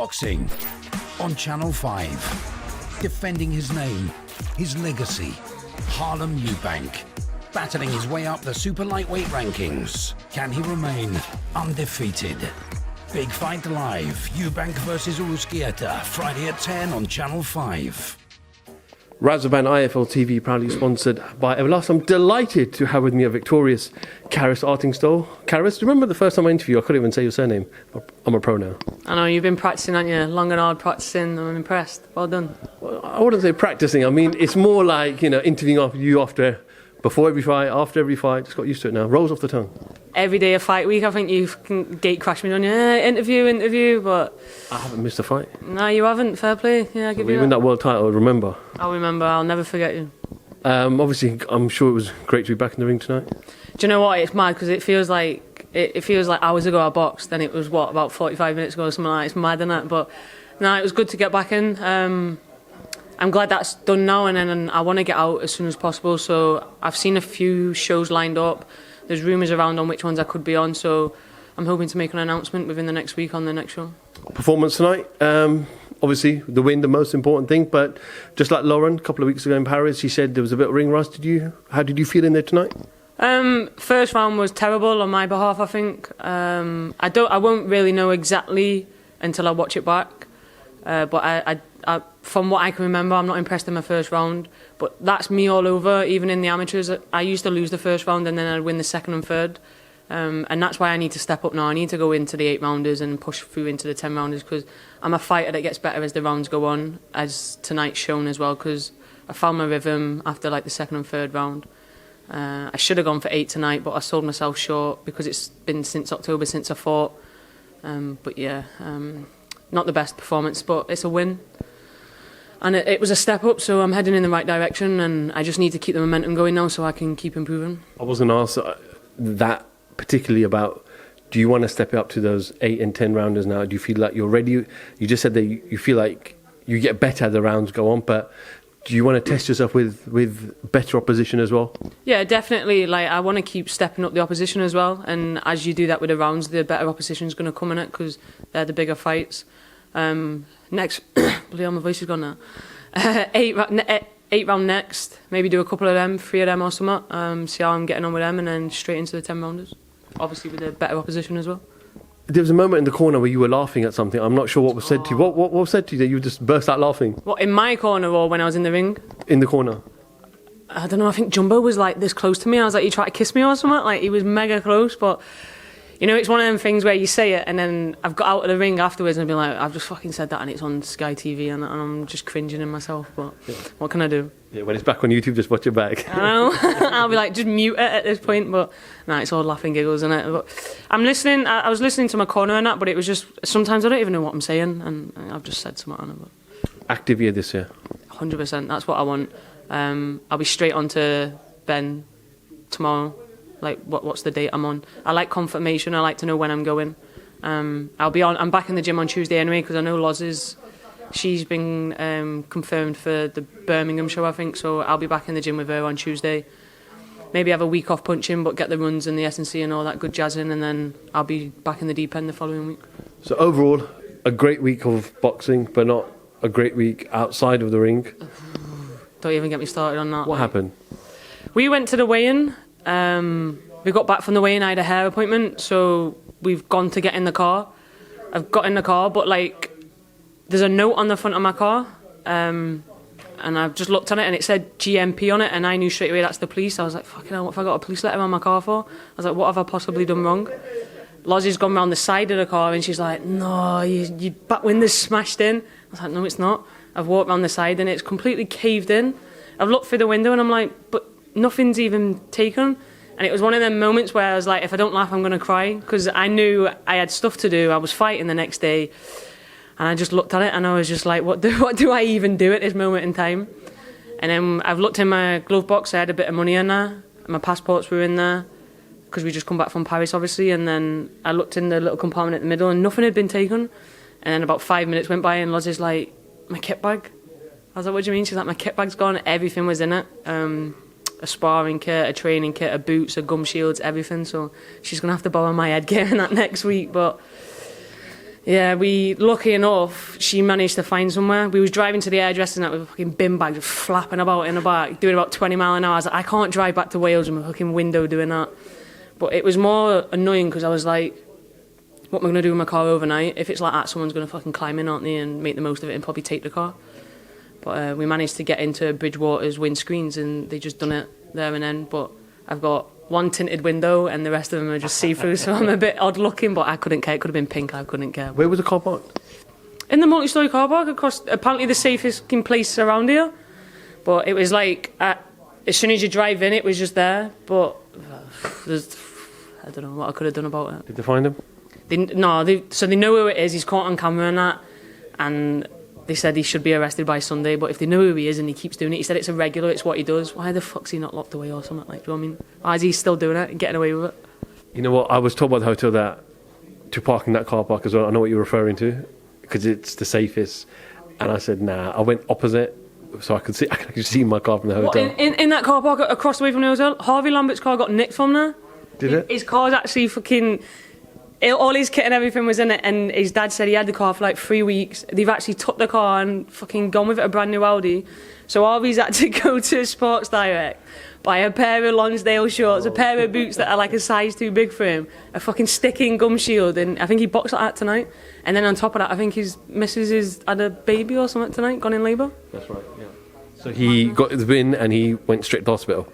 boxing on Channel 5. Defending his name, his legacy, Harlem Eubank. Battling his way up the super lightweight rankings. Can he remain undefeated? Big Fight Live, Eubank versus Uruzquieta, Friday at 10 on Channel 5. Razoban IFL TV proudly sponsored by Everlast. I'm delighted to have with me a victorious Karriss Artingstall. Karriss, do you remember the first time I interviewed you? I couldn't even say your surname. I'm a pro now. I know, you've been practicing, haven't you? Long and hard practicing. I'm impressed. Well done. Well, I wouldn't say practicing. I mean, it's more like, interviewing before every fight, after every fight. Just got used to it now. Rolls off the tongue. Every day of fight week, I think you can gate crash me on you. Interview, but... I haven't missed a fight. No, you haven't. Fair play. Yeah, I give you win that world title, remember? I'll remember. I'll never forget you. Obviously, I'm sure it was great to be back in the ring tonight. Do you know what? It's mad because it feels like hours ago I boxed, then it was, about 45 minutes ago or something like that. It's mad, isn't it? But no, it was good to get back in. I'm glad that's done now, and then I want to get out as soon as possible. So I've seen a few shows lined up. There's rumours around on which ones I could be on, so I'm hoping to make an announcement within the next week on the next show. Performance tonight, obviously the win, the most important thing, but just like Lauren, a couple of weeks ago in Paris, she said there was a bit of ring rust. How did you feel in there tonight? First round was terrible on my behalf, I think. I won't really know exactly until I watch it back, but I from what I can remember, I'm not impressed in my first round. But that's me all over. Even in the amateurs, I used to lose the first round and then I'd win the second and third. And that's why I need to step up now. I need to go into the 8-rounders and push through into the 10-rounders, because I'm a fighter that gets better as the rounds go on, as tonight's shown as well, because I found my rhythm after the second and third round. I should have gone for 8 tonight, but I sold myself short because it's been since October since I fought. But yeah, not the best performance, but it's a win. And it was a step up, so I'm heading in the right direction, and I just need to keep the momentum going now so I can keep improving. I was going to ask that particularly about, do you want to step up to those 8 and 10 rounders now? Do you feel like you're ready? You just said that you feel like you get better as the rounds go on, but do you want to test yourself with better opposition as well? Yeah, definitely. I want to keep stepping up the opposition as well, and as you do that with the rounds, the better opposition is going to come in it, because they're the bigger fights. Next, bloody hell, my voice is gone now. 8 round next, maybe do a couple of them, 3 of them or something, see how I'm getting on with them, and then straight into the 10 rounders. Obviously with the better opposition as well. There was a moment in the corner where you were laughing at something. I'm not sure what was said to you. What was said to you that you just burst out laughing? What, in my corner or when I was in the ring? In the corner. I don't know, I think Jumbo was this close to me. I was like, he tried to kiss me or something. He was mega close, but... it's one of them things where you say it and then I've got out of the ring afterwards and I've been like, I've just fucking said that and it's on Sky TV and I'm just cringing in myself, but yeah. What can I do? Yeah, when it's back on YouTube, just watch it back. I know. I'll be just mute it at this point, but it's all laughing giggles, isn't it? But I'm listening, I was listening to my corner and that, but it was just, sometimes I don't even know what I'm saying and I've just said something on it. But active year this year? 100%, that's what I want. I'll be straight on to Ben tomorrow. What's the date I'm on? I like confirmation. I like to know when I'm going. I'm back in the gym on Tuesday anyway, because I know she's been confirmed for the Birmingham show, I think. So I'll be back in the gym with her on Tuesday. Maybe have a week off punching, but get the runs and the S&C and all that good jazz in, and then I'll be back in the deep end the following week. So overall, a great week of boxing, but not a great week outside of the ring. Don't even get me started on that. What happened? We went to the weigh-in. We got back from the weigh-in. I had a hair appointment, so we've gone to get in the car. I've got in the car, but there's a note on the front of my car, and I've just looked on it and it said GMP on it, and I knew straight away that's the police. I was like, fucking hell, what have I got a police letter on my car for? I was like, what have I possibly done wrong? Lozzie's gone round the side of the car and she's like, no, your back window's smashed in. I was like, no, it's not. I've walked round the side and it's completely caved in. I've looked through the window and I'm like, but nothing's even taken. And it was one of them moments where I was like, if I don't laugh, I'm going to cry, because I knew I had stuff to do. I was fighting the next day, and I just looked at it and I was just like, what do I even do at this moment in time? And then I've looked in my glove box. I had a bit of money in there. My passports were in there, because we just come back from Paris, obviously. And then I looked in the little compartment in the middle and nothing had been taken. And then about 5 minutes went by and Lozzie's like, my kit bag. I was like, what do you mean? She's like, my kit bag's gone. Everything was in it. A sparring kit, a training kit, a boots, a gum shields, everything. So she's going to have to borrow my headgear in that next week. But Yeah, lucky enough, she managed to find somewhere. We was driving to the hairdresser and that with a fucking bin bag just flapping about in the back, doing about 20 mile an hour. I was like, I can't drive back to Wales with my fucking window doing that. But it was more annoying because I was like, what am I going to do with my car overnight? If it's like that, someone's going to fucking climb in, aren't they, and make the most of it and probably take the car. But we managed to get into Bridgewater's windscreens and they just done it there and then. But I've got one tinted window and the rest of them are just see-through, so I'm a bit odd looking, but I couldn't care. It could have been pink, I couldn't care. Where was the car parked? In the multi-storey car park, across apparently the safest place around here. But it was like, as soon as you drive in, it was just there. But I don't know what I could have done about it. Did they find him? So they know who it is, he's caught on camera and that, and they said he should be arrested by Sunday, but if they know who he is and he keeps doing it, he said it's a regular, it's what he does, why the fuck's he not locked away or something, like, do you know what I mean? Why is he still doing it and getting away with it? You know what, I was told by the hotel that to park in that car park as well, I know what you're referring to, because it's the safest, and I said nah, I went opposite, so I could see my car from the hotel. What, in that car park across the way from the hotel, Harvey Lambert's car got nicked from there. Did it? His car's actually fucking... all his kit and everything was in it, and his dad said he had the car for like 3 weeks. They've actually took the car and fucking gone with it, a brand new Audi. So Harvey's had to go to Sports Direct, buy a pair of Lonsdale shorts, a pair of boots that are like a size too big for him, a fucking sticking gum shield, and I think he boxed like that tonight. And then on top of that, I think his missus has had a baby or something tonight, gone in labour. That's right, yeah. So he got his bin and he went straight to hospital.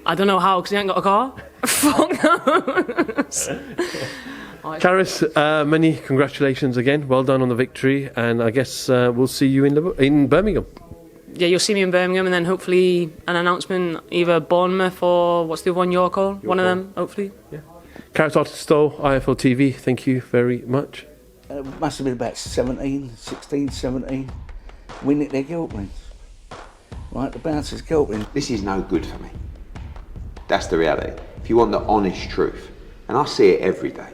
I don't know how, because he ain't got a car. Fuck knows. Karriss, many congratulations again. Well done on the victory, and I guess we'll see you in Birmingham. Yeah, you'll see me in Birmingham, and then hopefully an announcement, either Bournemouth or what's the other one, York Hall? One of them, hopefully. Yeah. Karriss Artingstall, IFL TV, thank you very much. Must have been about 16, 17. We nicked their guilt rings. Right, the bouncer's guilt ring. This is no good for me. That's the reality. If you want the honest truth, and I see it every day,